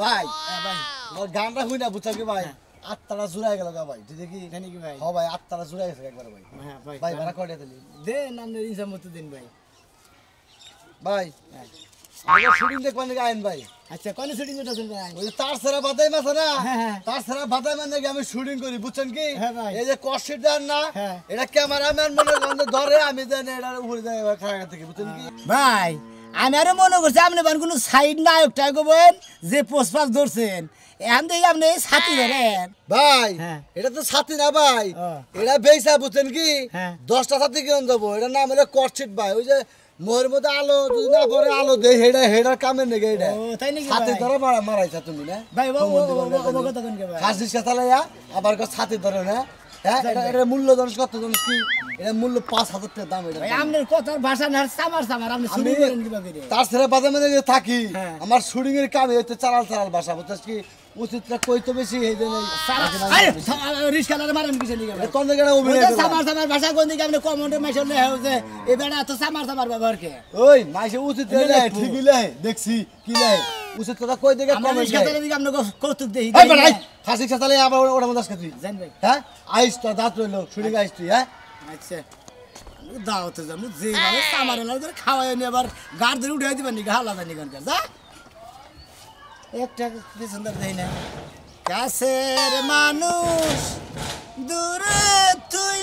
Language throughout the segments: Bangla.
ভাই গানটা শুই না বুঝছো কি ভাই আত্মাটা জুড়াই গেল ভাই তুই দেখি ভাই হ ভাই আত্মাটা জুড়াই গেছে একবার ভাই ভাই ভাড়া কয়টা দিলি দেন আপনার ইচ্ছা মতো দিন ভাই ভাই শুটিং দেখবেন নাকি আইন ভাই আচ্ছা কোন শুটিং করতেছেন ভাই ওই যে তার সেরা বাদাই মাছ না তার সেরা বাদাই মানে আমি শুটিং করি বুঝছেন কি এই যে কষ্টের দেন না এটা ক্যামেরাম্যান মনে ধরে আমি দেন এটার উপরে যাই খারাপ থেকে বুঝছেন কি ভাই আমি আরো মনে করছি আপনি কোনো সাইড নায়কটা করবেন যে পোস্টপাস ধরছেন এখন দেখি আপনি ছাতি ধরেন ভাই এটা তো ছাতি না ভাই এটা বেসা বুঝছেন কি 10টা ছাতি কিনে দেবো এটা নাম হলো কটশিট ভাই ওই যে মোর মধ্যে আলো যদি না পরে আলো দেয় হেডার কামের নাকি এটা ছাতি ধরে মারাইছা তুমি না ভাই হাসি চালাইয়া আবার ছাতি ধরে না এটার মূল্য জানিস কত জানিস কি এটার মূল্য 5,000 টাকা দাম এটা আপনার কথার ভাষা না সামার আপনি শুটিং করেন কিভাবে তার ছেড়ে বাদে মানে থাকি আমার শুটিং এর কামে হচ্ছে চালাল ভাষা বুঝছিস কি উচিতটা কইতে বেশি এই জন্য রিস্কালারে মারেন কিছু নিয়ে কোন জায়গায় অভিনয় করে সামার ভাষা কোন দিকে আপনি কমেন্টে মেসেজ লে হচ্ছে এই বেটা তো সামার ব্যবহার কে ওই মাইসে উচিত লে ঠিকই লে দেখছি কি লে উচিত কথা কই দিকে কমেন্ট রিস্কালারে দিকে আপনি কৌতুক দেই এই ভাই খাসি চালালে আবার ওটা মদাস কে তুই জান ভাই হ্যাঁ আইস তো দাঁত রইলো শুটিং আইস তুই হ্যাঁ আচ্ছা দাওতে যাবো যে ভাবে সামার না ধরে খাওয়াই নি আবার গাড় ধরে উঠাই দিবেন নি হালা জানি গান যা একটা সুন্দর দেই না কাছের মানুষ দূরে তুই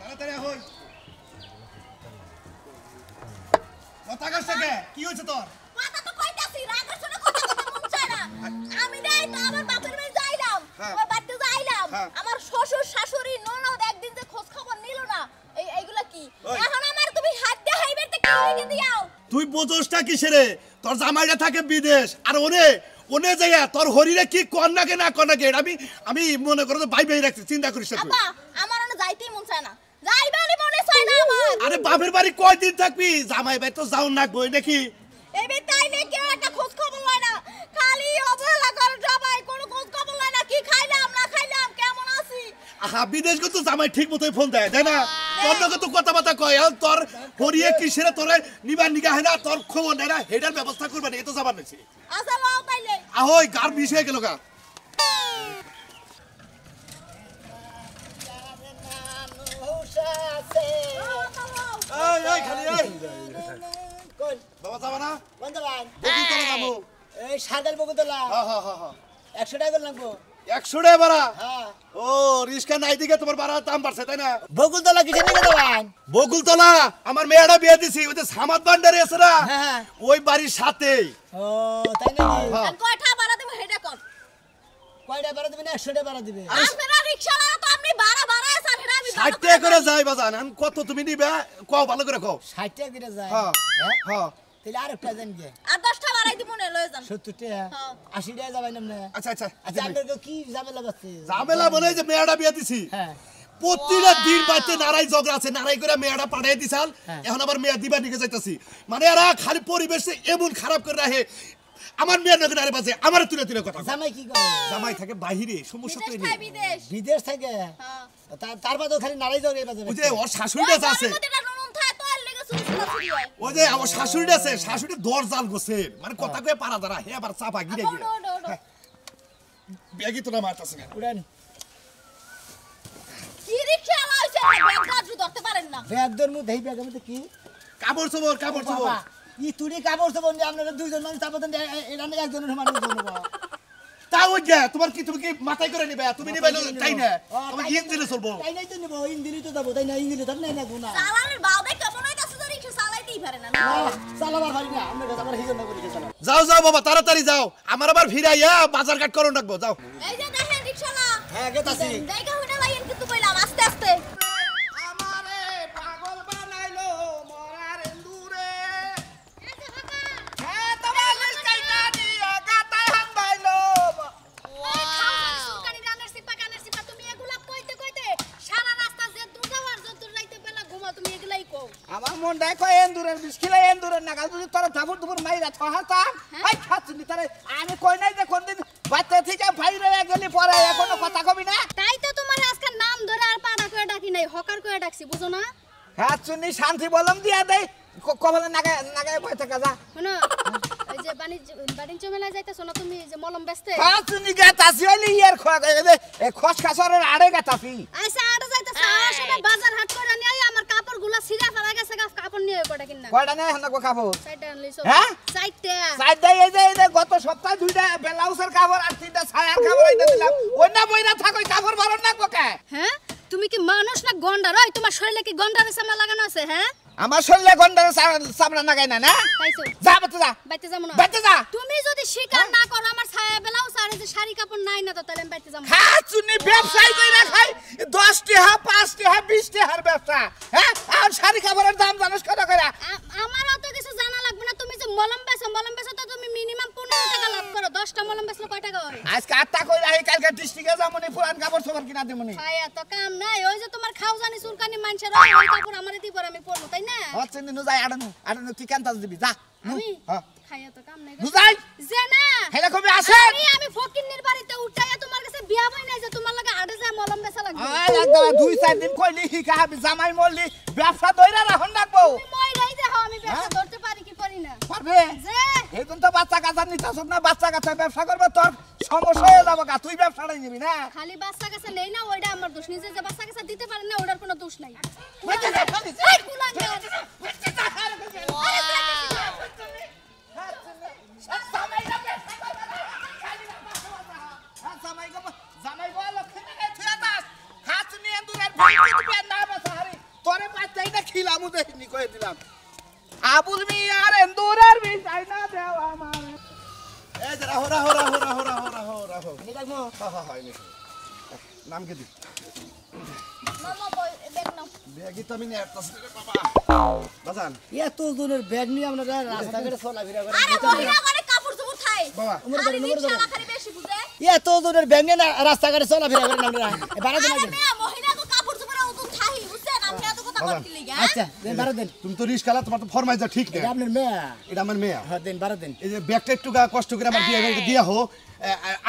তাড়াতাড়ি হই কথা কাছে কে কি হইছে তোর কথা তো কইতাছি রাগের শুনে কথা মন চায় না আমি নাই তো আমার বাপের বাড়ি যাইলাম ওই বাড়িতে যাইলাম আমার শ্বশুর শাশুড়ি ননদ একদিন যে খোঁজ খবর নিল না এইগুলা কি এখন আমার তুমি হাত দিয়ে হাইবেতে কি লিখে দিও তুই বোঝসটা কিসেরে তোর জামাইটা থাকে বিদেশ আর ওনে যাইয়া তোর হরিরে কি কন্নাকে না কন্নাকে আমি মনে করো তো ভাই রাখছি চিন্তা করিস না আপা আমার না যাইতেই মন চায় না যাইবারই মনে চায় না আমার আরে বাপের বাড়ি কয়দিন থাকবি জামাই ভাই তো যাও না কই নাকি এই তাই নে কেউ একটা খোঁজ খবর লয় না খালি অবহেলা করে সবাই কোনো খোঁজ খবর লয় না কি খাইলাম না খাইলাম কেমন আছি আহা বিদেশ গো তো জামাই ঠিক মতোই ফোন দেয় তাই না তোর তো কথাবার্তা কয় তোর হরিয়ে কিসেরে তোরে নিবার নিগা হয় না তোর খবর নেয় না হেডার ব্যবস্থা করবে না এ তো যাবার নাকি আচ্ছা লাও তাইলে ahoy গার বিষ হয়ে গেল গা এই খালি এই কোন বাবা যাবা না কোন যাবেন বকুল তলা যাবো এই সাগর বকুতলা হ্যাঁ 100 টাকা লাগবো 100 টাকা ভাড়া হ্যাঁ ও রিস্কা নাই দিকে তোমার ভাড়া দাম বাড়ছে তাই না বকুতলা কিসে নিয়ে যাবেন বকুলতলা আমার মেয়েটা বিয়ে দিছি ওই যে সামাদ ভান্ডারে আছে না হ্যাঁ ওই বাড়ির সাথেই ও তাই নাকি আর কয়টা ভাড়া দেব হেডা কোন কয়টা ভাড়া দিবেন 100 টাকা ভাড়া দিবেন আপনারা রিকশাওয়ালা তো আপনি ভাড়া আছেন হেডা আমি 60 টাকা করে যাই বাজান আমি কত তুমি নিবে কও ভালো করে কও 60 টাকা করে যায় হ্যাঁ হ্যাঁ তাহলে আর একটা দেন কে আর 10টা ভাড়াই দিব নে লয়ে যান 70 টাকা 80 টাকা যাবেন আপনি আচ্ছা আচ্ছা আপনাদের কি ঝামেলা করছে ঝামেলা বলে যে মেয়েটা বিয়ে দিছি হ্যাঁ প্রতিটা দিন বাইতে নারাই ঝগড়া আছে নারাই করে মেয়েটা পাঠিয়ে দিছাল এখন আবার মেয়ে দিবা নিকে যাইতাছি মানে এরা খালি পরিবেশে এমন খারাপ করে রাখে আমার মেয়ের নগে নারে বাজে আমার তুলে তুলে কথা জামাই কি করে জামাই থাকে বাইরে সমস্যা তো নেই বিদেশ থেকে হ্যাঁ তারপর তো খালি নারাই যাবে বাজে ওই যে ওর শাশুড়িটা আছে এটা নুন থায় তো আর লেগে সুসুরি হয় ওই যে আমার শাশুড়িটা আছে শাশুড়ি দরজাল গোছে মানে কথা কয়ে পারা দাঁড়া হে আবার চাপা গিরে গিরে ব্যাগই তো না মারতাছে না উড়ান কি রিকশাওয়ালা হইছে ব্যাগ গাজু ধরতে পারেন না ব্যাগদের মধ্যে এই ব্যাগের মধ্যে কি কাপড় চোপড় ই তুই কাপড় তো বন্ধু আপনারা দুইজন মানুষ চাপাতেন এটা না একজনের মানুষ জন্য তাও গে তোমার কি তুমি কি মাথায় করে নিবে তুমি নিবে তাই না তোমার ইঞ্জিনে চলবো তাই নাই তো নিব ইঞ্জিনই তো যাবো তাই না ইঞ্জিনে তো নাই না গুনা চালানের বাউদে কেমন হইতাছে তো রিকশা চালাইতেই পারে না চালাবার পারি না আমরা কাছে আমার হিজন না করি চালা যাও বাবা তাড়াতাড়ি যাও আমার আবার ফিরাইয়া বাজার ঘাট করো রাখবো যাও এই যে দেখেন রিকশাওয়ালা হ্যাঁ গেতাছি জায়গা হইনা লাইন কিন্তু কইলাম আস্তে আস্তে আমারে পাগল বানাইলো মরার এন্দুরে হ্যাঁ তোমার লেজ কাইটা কয় এন্দুরের বিষ খিলে এন্দুরের নাগাল যদি তোরা ধাপুর ধুপুর মাইরা থহাতাম এই খাচ্ছি তারে আমি কই নাই যে কোনদিন বাচ্চা থেকে বাইরে গেলি পরে এখনো কথা কবি না তাই তো তোমার আজকে নাম ধরে আর পাড়া করে ডাকি নাই হকার করে ডাকছি বুঝো না হ্যাঁ চুনি শান্তি বলম দিয়া দেই কবলে নাগায় বই থাকা যা শোনো ওই যে বাণিজ্য মেলায় যাইতেছো না তুমি যে মলম বেচতে হ্যাঁ চুনি গেতাছি হইলি ইয়ার খসখাসরের আড়ে গেতাছি আচ্ছা আড়ে যাইতেছো আসলে বাজার হাট করে নিয়ে আমার কাপড়গুলো ছিঁড়া ফেলা গেছে কাপড় নিয়ে কয়টা কিনা কয়টা নেই হানা কো কাপড় চারটা আনলিছো হ্যাঁ চারটা চারটা এই যে গত সপ্তাহে দুইটা ব্লাউজের কাপড় আর তিনটা ছায়ার কাপড় আইনা দিলাম ওই না বইরা থাকই কাপড় বারণ না কোকে হ্যাঁ তুমি কি মানুষ না গন্ডার ওই তোমার শরীরে কি গন্ডারের সামনে লাগানো আছে হ্যাঁ আমার শরীরে গন্ডারের সামনে লাগাই না না তাইছো যা বাচ্চা যা বাইতে যাবো না বাইতে যা তুমি যদি স্বীকার না করো আমার ছায়া ব্লাউজ আর এই যে শাড়ি কাপড় নাই না তো তাহলে আমি বাইতে যাবো না। হ্যাঁ চুনি ব্যবসায়ী কইরা খাই 10 টাকা 5 টাকা 20 টাকার ব্যবসা হ্যাঁ আর শাড়ি কাপড়ের দাম জানোস কত কইরা আমার অত কিছু জানা লাগবে না তুমি যে মলম বেচো তো তুমি মিনিমাম 15 টাকা লাভ করো 10টা মলম বেচলে কয় টাকা হয় আজকে 8 টাকা কইরা এই কালকে ডিস্ট্রিক্টে যামনি পুরান কাপড় সবার কিনা দেমনি ছায়া তো কাম নাই ওই যে তোমার খাওজানি চুলকানি মানুষের ওই কাপড় আমারে দিবর আমি পরবো তাই না হচ্ছে নু যাই আড়ানো তুই কেন তাজ দিবি যা আমি হ্যাঁ খাইয়া তো কাম নাই নু যাই যে না হেলা কবি আসেন আমি ফকিন্নির বাড়িতে উঠাইয়া তোমার কাছে বিয়া বই নাই যে তোমার লাগে আড়ে যায় মলম বেচা লাগবে আয় একদম 2-4 দিন কইলি হিকা হাবি জামাই মরলি ব্যবসা দইরা রাখন রাখবো তুমি মইরাই যে হও আমি ব্যবসা ধরতে পারি কি পারি না পারবে যে এইদিন তো বাচ্চা কাচ্চা নিতাছ না বাচ্চা কাচ্চা ব্যবসা করবে তোর সমস্যা হয়ে যাবে গা তুই ব্যবসাটাই নিবি না খালি বাচ্চা কাছে নেই না ওইটা আমার দোষ নিজে যে বাচ্চা কাছে দিতে পারে না ওটার কোনো দোষ নাই বাচ্চা কাচ্চা দিছে। এই কুলাঙ্গার। আবুল মিয়ার এন্দুরের বিছাই না দেও আমারে এই যে রাহো রাহো রাহো রাহো রাহো রাহো রাহো হ্যাঁ নাম কি দি মামা বল বেগ নাও ব্যাগই তো আমি নিয়ে আসতেছি রে বাবা বাজান এত দূরের ব্যাগ নিয়ে আমরা রাস্তাঘাটে চলাফেরা করি আরে মহিলা করে কাপড় চোপড় খায় বাবা আরে রিকশা খালি বেশি বুঝে এত দূরের ব্যাগ নিয়ে রাস্তাঘাটে চলাফেরা করি আমরা বাড়া দেন আরে মেয়া মহিলা তো কাপড় চোপড় উতুন খাই বুঝছেন আপনি এত কথা বাবা। বলতে লাগা আচ্ছা দেন বাড়া দেন তুমি তো রিস্কালা তোমার তো ফরমাইজ ঠিক না এটা আপনার মেয়ে এটা আমার মেয়ে হ্যাঁ দেন বাড়া দেন এই যে ব্যাগটা একটু কষ্ট করে আমার বিয়ে বাড়িতে দিয়া হো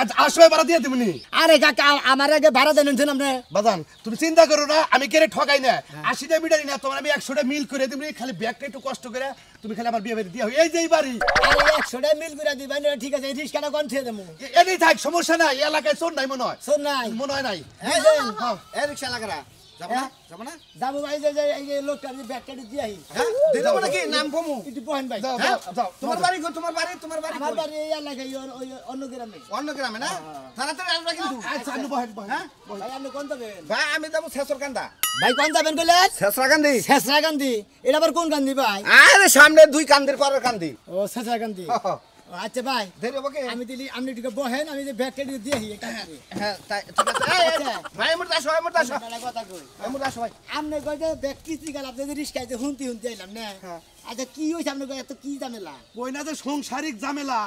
আজ আসবে বাড়া দিয়ে দিবনি আরে কাকা আমার আগে ভাড়া দেন শুন আপনি বাজান তুমি চিন্তা করো না আমি কেড়ে ঠকাই না 80টা মিটারি না তোমার আমি 100টা মিল করে দিবনি খালি ব্যাগটা একটু কষ্ট করে তুমি খালি আমার বিয়ে বাড়ি দিয়া হো এই যে এই বাড়ি আরে 100টা মিল করে দিবেন ঠিক আছে এই রিস্কাটা কোন ছেড়ে দেবো এনেই থাক সমস্যা নাই এই এলাকায় চোর নাই মনে হয় শোন নাই মনে হয় নাই এই দেন হ্যাঁ এ রিকশা লাগারা যাব না যাব না যাবো ভাই যে এই যে লোকটা যে ব্যাগটা দিয়ে আহি হ্যাঁ দিতে বলে কি নাম কমু একটু বহেন ভাই যাও হ্যাঁ? যাও যাও তোমার বাড়ি কো তোমার বাড়ি আমার কই? বাড়ি এই এলাকায় ওই অন্য গ্রামে অন্য গ্রামে না তাড়াতাড়ি আসবা কিন্তু আচ্ছা আনু বহেন বহেন হ্যাঁ ভাই আপনি কোন যাবেন ভাই আমি যাব শেষরকান্দা ভাই কোন যাবেন কইলেন শেষরাকান্দি শেষরা গান্ধী এটা আবার কোন গান্ধী ভাই আরে সামনে দুই কান্দির পরের কান্দি ও শেষরা গান্ধী আচ্ছা ভাই দেরি হবে কি আমি দিলি আপনি একটু বহেন আমি যে ব্যাগটা দিয়ে আহি হ্যাঁ তাই ঠিক আছে এই, এই, আচ্ছা। ভাই এমুর দাস এমুর দাস কথা কই এমুর দাস ভাই আপনি কই যে ব্যাগ কিস্তি গেল আপনি যে রিস্কায় যে হুনতি আইলাম না হ্যাঁ। আচ্ছা কি হইছে আপনি এত কি ঝামেলা কই না যে সংসারিক ঝামেলা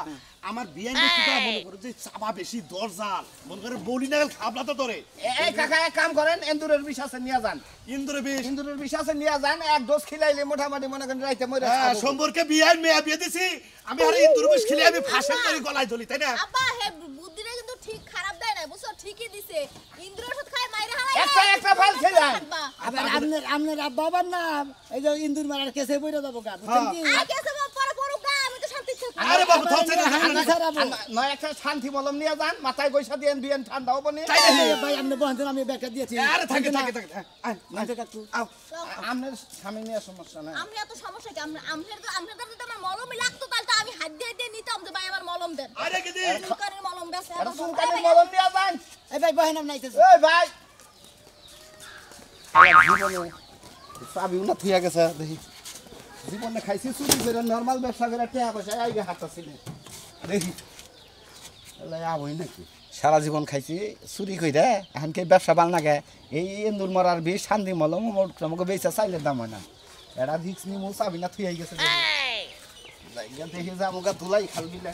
আমার বিয়ে নিয়ে কি মনে করো যে চাপা বেশি দরজাল মনে করে বলি না খাবলা তো তোরে এই কাকা এক কাম করেন এন্দুরের বিশ্বাসে নিয়ে যান ইন্দুরে বেশ ইন্দুরের বিশ্বাসে নিয়ে যান এক ডোজ খিলাইলে মোটামুটি মনে করেন রাইতে মরে সম্পর্কে বিয়ে মেয়ে বিয়ে দিছি আমি আর ইন্দুরে বেশ খেলে আমি ফাঁসের তরি গলায় ধরি তাই না আব্বা হে বুদ্ধিটা কিন্তু ঠিক খারাপ দেয় না বুঝছো ঠিকই দিছে ইন্দ্রের সাথে খায় মাইরে হালাই একটা ফাল খেলাম আবার আপনার বাবার নাম এই যে ইন্দুর মারার কেসে বইরা যাবো গা বুঝছেন কি আই কেসে পরে পড়ুক গা আমি তো শান্তি থাকবো আরে বাবু থামছে না নয় একটা শান্তি মলম নিয়ে যান মাথায় গইসা দিয়ে বিয়েন ঠান্ডা হবো নি তাই না ভাই আপনি বহেন আমি ব্যাগটা দিয়েছি আরে থাকে থাকে থাকে আচ্ছা কাকু আও আপনার স্বামী নিয়ে সমস্যা নাই আমি এত সমস্যা কি আমনের যদি আমার মলমই লাগতো তাহলে তো আমি হাত দিয়ে নিতাম যে ভাই আমার মলম দেন আরে কি দি সুলকানির মলম বেছে এটা সুলকানি মলম নিয়ে যান এই ভাই বহেন আমি নাইতেছি এই ভাই জীবনে চাবি উনা থিয়া গেছে দেখি জীবনে খাইছি চুরি করে নরমাল ব্যবসা করে টাকা পয়সা আইগে হাততাছি না দেখি এলাই আবই নাকি সারা জীবন খাইছি চুরি কইরা এখন কে ব্যবসা ভাল নাগে এই এন্দুর মরার বিষ শান্তি মলম আমাকে বেচা চাইলের দাম হয় না এটা রিক্স নিমু চাবি না থুই গেছে দেখি যা আমাকে ধুলাই খাল বিলে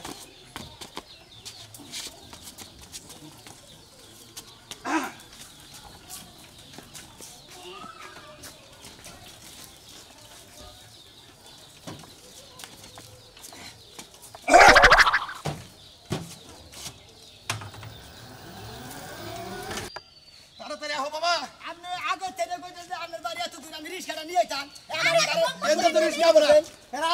তো রিস্কা বড় এরা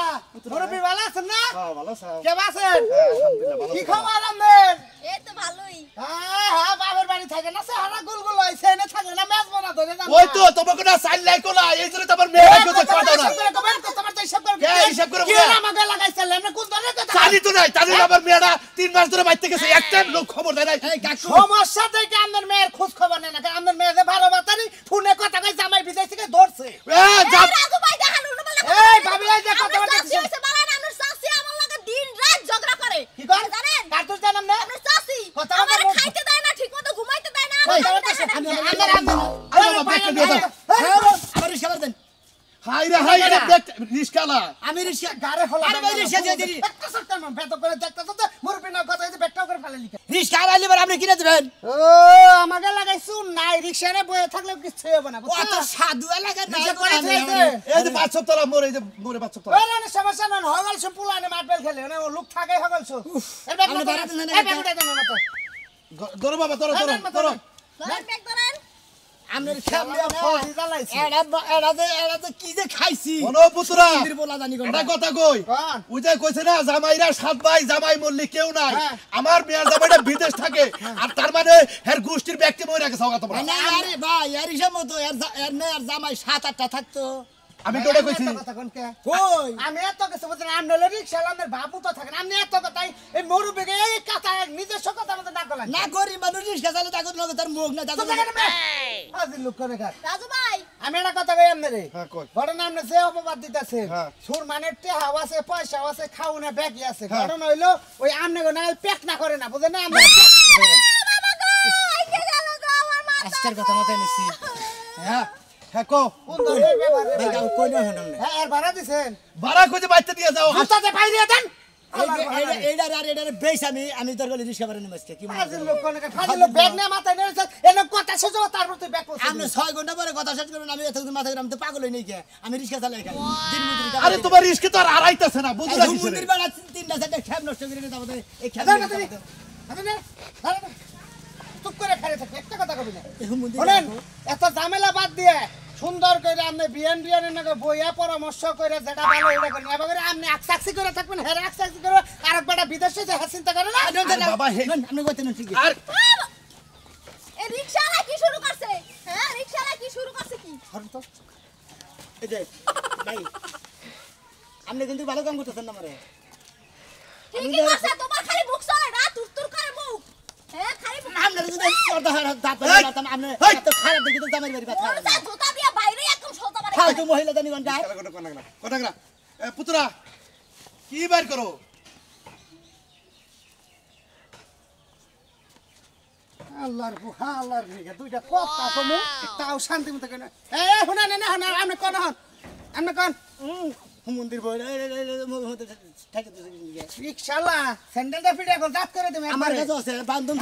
মুরব্বি ভালো আছেন না? ভালো স্যার কে আছেন? আলহামদুলিল্লাহ ভালো কি খবর আপনাদের? এই তো ভালোই। হ্যাঁ বাবার বাড়ি থাকে না সারা গুলগুল হইছে না থাকে না ম্যাচ বানা ধরে না ওই তো তোমাকে না সাইন লাইকো না এই জন্য তোমার মেয়েরা কেউ তো কাটা না তোমার তো হিসাব করে কে হিসাব করে কি বলে? আমাকে লাগাইছেন না কোন ধরনের কথা জানি তো নাই তাহলে আমার মেয়েরা 3 মাস ধরে বাইতে গেছে একটা লোক খবর দেয় নাই সমস্যা থেকে আপনার মেয়ের খোঁজ খবর নেন না আপনার মেয়ে যে ভালো বাতারি ফোনে কথা কই জামাই বিদেশ থেকে ধরছে যা রাজু ভাই দেখান উল্টো পাল্টা এই ভাবি এই যে কথা বলতে চাচি হইছে বালান আমার চাচি আমার লগে দিন রাত ঝগড়া করে কি কর জানেন কার্তুজ জানাম না আপনার চাচি কথা আমার বলতে- খাইতে দেয় না ঠিকমতো ঘুমাইতে দেয় না ওই, আমি কথা দেখেন বলতে- না। আমার রিস্কা দেন হাই রে হাই রে দেখ রিস্কালা আমি রিস্কা গারে হলা আরে ভাই, রিস্কা দিয়ে দিলি। একটা সত্য না বেত করে দেখতে তো মুরবি না কথা হইছে বেটটাও করে ফেলে লিখে রিস্কা আইলে পরে আপনি কিনে দিবেন ও আমাকে লাগাইছু নাই রিকশারে বয়ে থাকলে কিছু হবে না অত সাধু এলাকা না রিক্সা করে থইছে এই যে 5 সপ্তাহ মোরে এই যে মোরে 5 সপ্তাহ ওই না সমস্যা না হগল সব পুলানে মারবেল খেলে না ও লোক থাকে হগল সব এই ব্যাগ আপনি না ধরে দেন না, এই ব্যাগটা দেন না তো ধরো বাবা ধরো ধরো ধরো ধরেন ব্যাগ ধরেন আমনের সামনে সামনে ফৌজি জ্বালাইছে এরা তো কি যে খাইছি বলো পুত্রা মন্দির বলা জানি কোন এটা কথা কই কোন? ওই যে কইছে না জামাইরা 7 ভাই জামাই মল্লি কেউ নাই হ্যাঁ। আমার মেয়ের জামাইটা বিদেশ থাকে আর তার মানে হের গোষ্ঠীর ব্যক্তি মরে গেছে ওগা তোমরা না আরে ভাই এর হিসাব মতো এর মেয়ের জামাই 7-8টা থাকতো আমি কোটা কইছি কথা কোন কে কই আমি এত কিছু বলতে না আমনে রিকশা আমাদের বাবু তো থাকে না আমি এত কথাই এই মুরবি এই কথা নিজস্ব কথা আমাদের না গলান না করি মানুষ রিস্কা চালে তাকে লগে তার মুখ না তো তাকে দেখেন না আজি লোক করে কাট রাজু ভাই আমি একটা কথা কই আমনে রে হ্যাঁ, কই। ঘটনা আমনে যে অপবাদ দিতেছে হ্যাঁ। সুর মানে টেহা আছে পয়সা আছে খাওনে ব্যাগই আছে হ্যাঁ। ঘটনা হইলো ওই আমনে গো না প্যাক না করে না বুঝেন না আমরা বাবা গো আইকে গেল গো আমার মাথা আজকের কথা মতো নিছি হ্যাঁ হ্যাঁ কো কোন ধরনের ব্যাপার রে ভাই ভাই? গাও কই না হন না হ্যাঁ এর ভাড়া দিছেন ভাড়া কইতে বাইতে দিয়ে যাও হাসতে বাইরে দেন এইটা আর এইটা বেশ আমি তোর গলি রিস্কা করে নিমস্তে কি মনে ফাজিল লোক কোন ফাজিল লোক ব্যাগ নিয়ে মাথায় নিয়ে এনে কথা শেষ হবে তারপর তুই ব্যাগ করছিস আপনি 6 ঘন্টা পরে কথা শেষ করুন আমি এতক্ষণ মাথা গরম তো পাগল হই নাই কে আমি রিস্কা চালাই খাই দিন মজুরি আরে তোমার রিস্কে তো আর আড়াইতাছে না বুঝু না কিছু মন্দির বেলা 3টা 4টা খেপ নষ্ট করে নিতে হবে এই খেপ দাঁড়া তুমি দাঁড়া দাঁড়া চুপ করে খারে থাক একটা কথা কবি না এই মন্দির শুনেন এত ঝামেলা বাদ দিয়ে সুন্দর করে আপনি বিয়ানের নাকি বইয়া পরামর্শ করে যেটা ভালো ওটা করেন এবার করে আপনি আকসাক্সি করে থাকবেন হেরে আকসাক্সি করে আরেক বেটা বিদেশে যে চিন্তা করে না বাবা হে আপনি কইতেন ঠিক আর এই রিকশালা কি শুরু করছে হ্যাঁ রিকশালা কি শুরু করছে কি এই যে ভাই আপনি কিন্তু ভালো কাম করতেছেন না আমারে ঠিকই করছে তোমার খালি মুখ চলে না তুর করে মুখ হ্যাঁ খালি মুখ আপনি যদি পর্দা হাত দাঁত লাগাতাম আপনি এত খারাপ দেখি তো জামাই বাড়ি কথা ওর যা জুতা দিয়ে বাইরে একদম সোজা মারে ফালতু মহিলা জানি কোনটা কোটাগরা পুত্রা কি বাইর করো আল্লাহর ভিগে দুইটা কথা কমু তাও শান্তি মতো কেন এ শুনেন না না আপনি কোন হন আপনি কোন মন্দির বই রিকশালা স্যান্ডেলটা ফিটে এখন জাত করে দেবে আমার কাছে আছে বান্ধব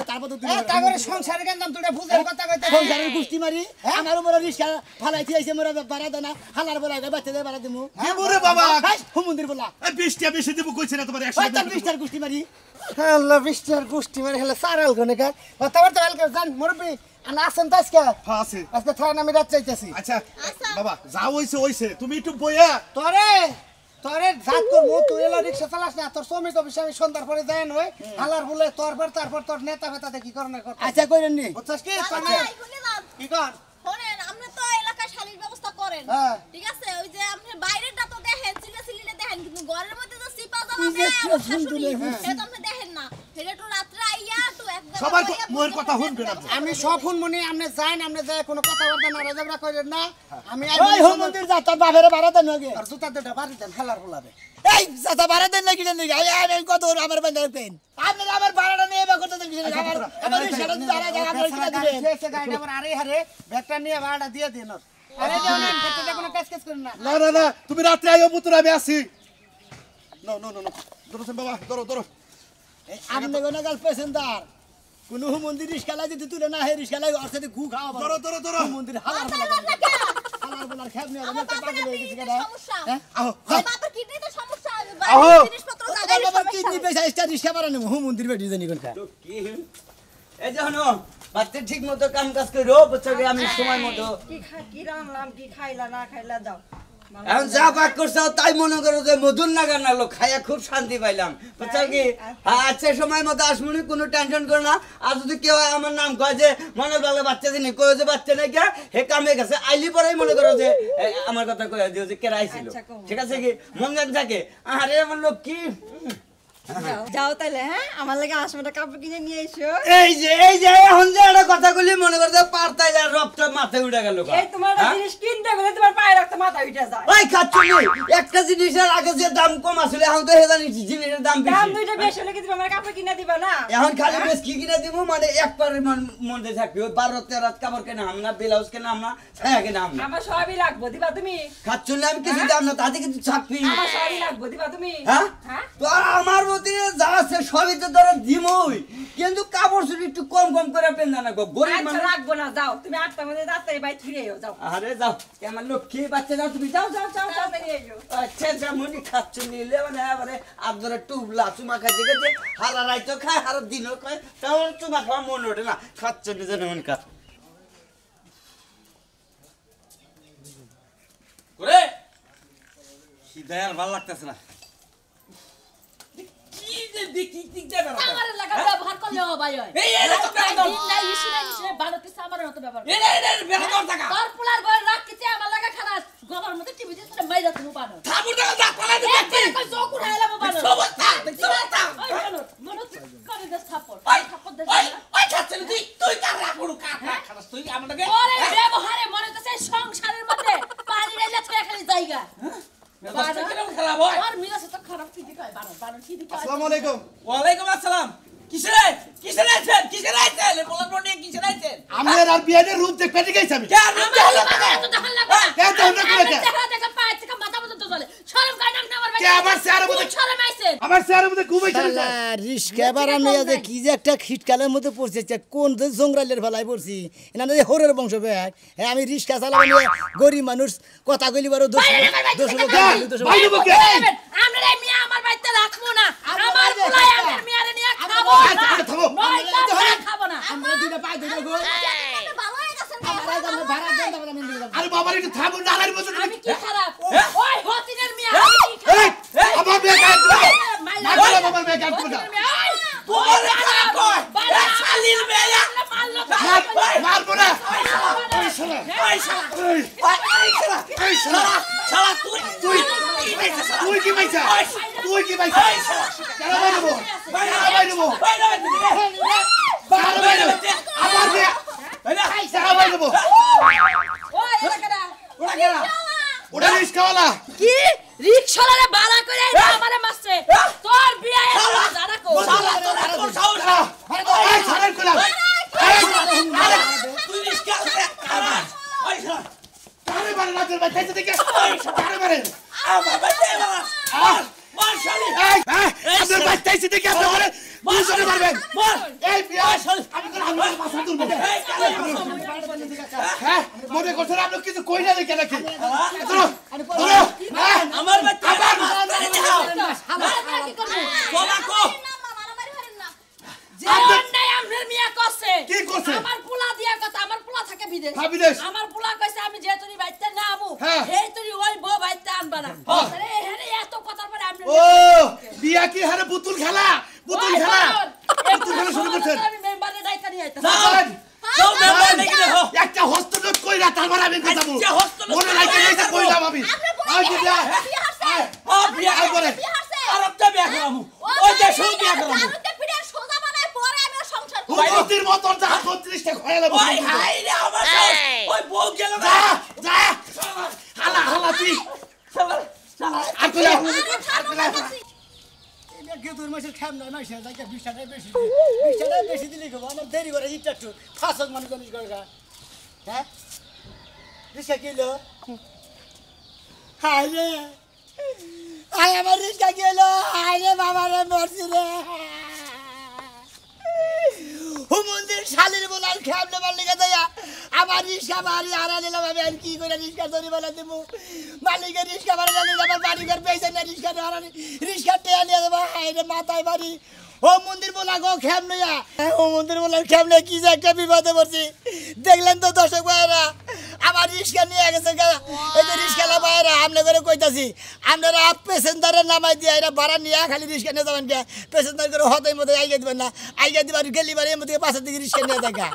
তারপর তো তারপরে সংসারে গেলাম তুই বুঝার কথা কইতে সংসারের গুষ্টি মারি আমার উপরে রিস্কা ফালাই দিয়েছে মোরা বাড়া দেনা হালার বলা বাচ্চাদের বাড়া দিমু কি বলে বাবা মন্দির বলা এই 20টা বেশি দিব কইছ না তোমার 100 ওই তার রিস্কার গুষ্টি মারি আল্লাহ বৃষ্টির গোষ্ঠী মানে হেলে সারাল কোনে কার কথাবার্তা হালকা জান মুরব্বি আনা আসেন তো আজকে হ্যাঁ আছে আজকে থানা আমি রাত চাইতেছি আচ্ছা বাবা যাও হইছে তুমি একটু বইয়া তোরে তোরে জাত করবো তুই এলা রিক্সা চালাস না তোর শ্রমিক অফিসে আমি সন্ধ্যার পরে যাই নই হালার বলে তারপর তোর নেতা ফেতাতে কি করণের কথা আচ্ছা কইরেন নি বুঝছস কি রাজু তোনে ভাই শুনে যান কি কর শোনেন আপনি তো এলাকায় শালীর ব্যবস্থা করেন হ্যাঁ। ঠিক আছে ওই যে আপনি বাইরেরটা তো দেখেন চিল্লাচিল্লিটা দেখেন কিন্তু ঘরের মধ্যে তো সিপা এই যে জ্বালা কি সুন্দর সেটা তো আপনি দেখেন না সেটা একটু রাত্রে আইয়া একটু একদম সবার মোর কথা শুনবেন আপনি আমি সব ফোন মনে আপনি যাইন আপনি যাই কোনো কথাবার্তা না ঝগড়া করেন না আমি ওই হো মন্দির যা তোর বাপের বাড়া দেন নাকি আর জুতা দুটা বাড়ি দেন হালার বলাবে এই যাতা বাড়া দেন নাকি দেন নাকি আমি কত আমার বান্ধব পেন আপনি আমার ভাড়াটা নিয়ে বা করতে দেন আমার রিস্কাটা যারা যারা আপনার কিনা দিবেন গাড়িটা আমার আরে হারে ব্যাগটা নিয়ে ভাড়া দিয়ে দিন আরে যান ব্যাগটা কোনো কাজ করেন না না না না তুমি রাত্রে আইও পুত্র আমি আসি নো নো নো নো ধরো বাবা ধরো আপনি কোন গাল পেছেন্দার কোন মন্দির রিস্কা লাগে যদি তুলে না হে রিস্কা লাগে ওর সাথে গু খাওয়া ধরো মন্দির হালার হালার বলার খেপ নিয়ে আমার আমি একটা বাপের পাগল হয়ে গেছি কিডনিতে কেডা সমস্যা আহো আমার বাপের কিডনিতে সমস্যা আহো। বাইরের জিনিসপত্র তোর জাগাইলে বাবার সমস্যা কিডনি পেশা স্টার রিস্কা বাড়ানো হু মন্দির বেটি জানি কোনটা এই যে হনো বাচ্চা ঠিক মতো কাম কাজ করো বাচ্চাকে আমি সময় মতো কি রান্নাম কি খাইলা না খাইলা যাও এখন যা পাক করছো তাই মনে করো যে মধুর নাগার নালো খাইয়া খুব শান্তি পাইলাম বুঝছো কি আচ্ছা সময় মতো আসমুনি কোনো টেনশন করো না আর যদি কেউ আমার নাম কয় যে মনের ভালো বাচ্চা দিনি কয়ে যে বাচ্চা নাই কে হে কামে গেছে আইলি পরেই মনে করো যে আমার কথা কয়ে দিও যে কেরা আইছিল ঠিক আছে কি মন জান থাকে আরে আমার লোক কি যাও তাহলে হ্যাঁ আমার লাগে আসমটা কাপড় কিনে নিয়ে এসো এই যে এখন যে একটা কথা কইলি মনে করতে পারতাই আর রক্ত মাথায় উঠে গেল এই তোমার জিনিস কিনতে গেলে তোমার পায়ে রাখতে মাথা উঠে যায় ওই খাচ্ছনি একটা জিনিসের আগে যে দাম কম আসলে এখন তো হেজানি জিনিসের দাম বেশি দাম দুইটা বেশি হলে কি তুমি আমার কাপড় কিনে দিবা না এখন খালি বেশ কি কিনে দিব মানে একবারে মনে থাকবে ওই 12-13 কাপড় কেনা আমরা ব্লাউজ কেনা আমরা ছায়া কেনা আমরা আমার সবই লাগবে দিবা তুমি খাচ্ছনি আমি কিছু দাম না তাতে কিছু ছাপি আমার সবই লাগবে দিবা তুমি হ্যাঁ হ্যাঁ তো আমার মতে যা আছে সবই তো ধরে দিমই কিন্তু কাপড় চুরি একটু কম কম করে পেন্দা না গো গরিব আচ্ছা মানুষ রাখবো না যাও তুমি 8টার মধ্যে তাড়াতাড়ি বাইরে ফিরে যাও আরে যাও আমার লক্ষ্মী বাচ্চা যাও তুমি যাও তাড়াতাড়ি এসো আচ্ছা যেমনই খাচ্ছ নিলে মানে এবারে আপনারা টুবলা চুমা খাইতে গেছে হারা রাইতো খায় হারা দিনও খায় তেমন চুমা খাওয়া মনে ওঠে না খাচ্ছ নিজে এমন কাজ করে খিদায় আর ভালো লাগতেছে না আমার লাগা ব্যবহার করলে ও ভাই হয় এই তো দিন নাই ইসিনে ভালো কিছু আমার মত ব্যবহার তোর পোলার বল রাখ কিছু আমার লাগা খারাপ গোবর মত টিভি দিতে মাইরা তুমি বানো থাবুর দাও যা পালা দে কই জোক উড়াইলা বানো সমস্যা ওই বানো মন করে দে থাপড় থাপড় দে ওই খাচ্ছে তুই কার রাখড়ু খাস তুই আমাকে ওরে ব্যবহারে মনে হচ্ছে সংসারের মধ্যে পানি রেলে ছয় খালি জায়গা ব্যবস্থা কিরকম খারাপ হয় আর মিরাস তো খারাপ কি দিকায় বানো কি দিকায় আসসালামু আলাইকুম ওয়ালাইকুম আসসালাম কিসের আইছেন বলার পরে কিসের আইছেন আমি আর বিয়ানের রূপ দেখতে গেছি আমি কে রূপ দেখলো তো দেখল লাগা কে তো হলো কি দেখা দেখা পায় থেকে মাথা মতো চলে শরম কাই না আমার ভাই কে আবার চেয়ারের মধ্যে শরম আইছেন আমার চেয়ারের মধ্যে ঘুমাই চলে যায় রিস্কা বাড়ানো যে কি যে একটা শীতকালের মধ্যে পড়ছে কোন জঙ্গলের ফেলায় পড়ছি এনা হরের বংশ ব্যাগ হ্যাঁ আমি রিস্কা চালাবো গরিব মানুষ কথা কইলি বারো দোষ ভাই দেবো কে আমরা এই মিয়া আমার বাইতে রাখবো না আমার পোলাই আমার মিয়ারে নিয়ে খাবো না থামো নয় খাবো না আমরা দুইটা পাই দুইটা গো ভালো হয়ে গেছেন আমরা আমরা ভাড়া দেন তারপরে আমি দিলাম আরে বাবা একটু থামো নালার মধ্যে আমি কি খারাপ ওই হতিনের মিয়া আমি কি খারাপ আমার বেগ আইতো মাইলা আমার বেগ আইতো তোমার খারাপ কয় শালির মেয়া মারবো না শালা তুই কি পাইছা কেন বাইরবো আমার বেগ কেন বাইরবো ওই এলাকাটা ওটা রিস্কাওয়ালা কি রিকশালারে বাড়া করে আমারে মারছে তোর বিয়ে জানা কো শালা তোর সাহস এই ছাড়েন কইলাম তুই রিস্কা আমার ওই শালা কারে মারে না তোর ভাই খাইতে দেখে কারে মারে আমার বাইতে বাবা মার শালি আপনার ভাই খাইতে দেখে আপনি মারে বুঝতে পারবেন মার এই বিয়া আমি তো আমার মাথা তুলবো হ্যাঁ মনে করছেন আপনি কিছু কই না দেখে নাকি আমার বাইতে বাবা কো যে অন্যায় আমনের মিয়া করছে কি করছে? আমার পোলা দিয়া কথা আমার পোলা থাকে বিদেশ হ্যাঁ, বিদেশ। আমার পোলা কইছে আমি যে তুই বাইতে না আমু হ্যাঁ। এই তুই ওই বউ বাইতে আনবা না আরে এখানে এত কথার পরে আপনি ও বিয়া কি হারে পুতুল খেলা শুরু করছেন আমি মেম্বারে দায়িত্ব নিয়ে আইতাছি সব ব্যাপার দেখি দেখো একটা হস্তযোগ কইরা তারপর আমি বুঝাবো আচ্ছা, হস্তযোগ মনে রাখতে এইটা কইলাম আমি আই কি বিয়া বিয়ে হারছে ও বিয়া আই করে বিয়ে হারছে আরবটা বিয়া করামু ওই যে সব বিয়া করামু দারুতে পিড়ে সোজা বানায় পরে আমি সংসার করব হুজুরটির মতন যা 32টা খয়ালাম ওই হাই রে আমার সাহস ওই বউ গেল না যা হালা তুই আর কইলা গেদুর মাসের খাম না মাসে যাইকা 20 টাকা বেশি দিলি গো আমার দেরি করে ইটা একটু ফাসক মানুষ জানিস করে হ্যাঁ রিস্কা কিলো হাই রে আয় আমার রিস্কা কিলো হাই রে বাবা রে মরছি রে হুমন্দির শালির বলার খামলে মালিকা দয়া আমার রিস্কা বাড়ি হারা নিলাম আমি আর কি করে রিস্কা ধরি বলা দেবো মালিকের রিস্কা বাড়ি নিলাম আমার বাড়ি ঘর পেয়েছে না রিস্কা হারানি রিস্কা টেয়া নিয়ে দেবো হাই রে মাথায় বাড়ি ও মন্দির বলা গো খেম নইয়া ও মন্দির বলার খেমলে কি যে একটা বিপদে পড়ছি দেখলেন তো দর্শক ভাইয়েরা আমার রিক্সা নিয়ে গেছে এই যে রিক্সালা বাইরে আমনে করে কইতাছি আপনারা প্যাসেঞ্জারের নামাই দিয়ে এরা ভাড়া নিয়ে খালি রিক্সা নিয়ে যাবেন কে প্যাসেঞ্জার করে হতেই মতো আইগা দিবেন না আইগা দিবার গেলি বাড়ি এর মধ্যে পাশের দিকে রিক্সা নিয়ে দেখা